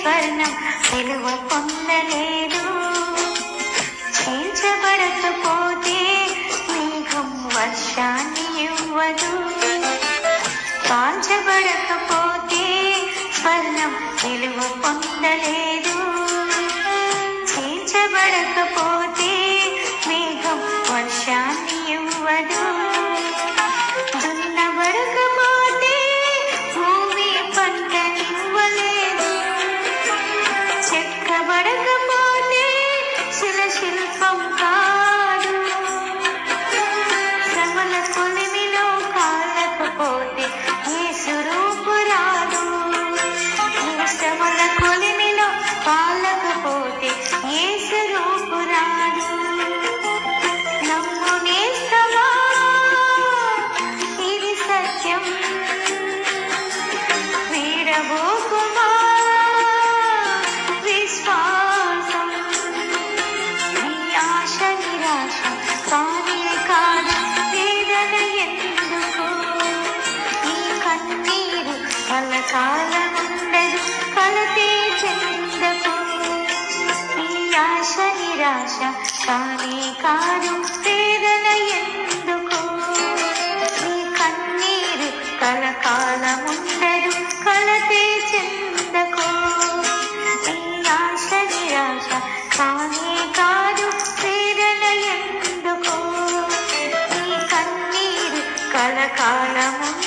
స్వర్ణం విలువ పొందలేదు. చేర్చబడకపోతే మేఘం వర్షాన్ని ఇవ్వదు. కాల్చబడకపోతే స్వర్ణం విలువ పొందలేదు. చేర్చబడకపోతే మేఘం వర్షాన్ని ఇవ్వదు. దున్నబడకపోతే భూమి పంటనివ్వలేదు. చెక్కబడకపోతే శిల్పం కాదు. శ్రమల కొలిమిలో కాలకపోతే యేసు రూపు రాదు. శ్రమల కొలిమిలో కాలకపోతే యేసు రూపు రాదు. నమ్ము నేస్తమా, ఇది సత్యం. వీడబోకుమా విశ్వాసం. నీ ఆశ నిరాశ కానే కాదు. వేదన ఎందుకు? ఈ కన్నీరు కలకాలముండదు. కలతే చెందకు. ఈ ఆశ నిరాశ కానే కాదు. వేదన ఎందుకు? ఈ కన్నీరు కలకాలముండదు. కలతే చెందకు. ఈ ఆశ నిరాశ కానే కాదు. వేదన ఎందుకు? ఈ కన్నీరు కలకాలము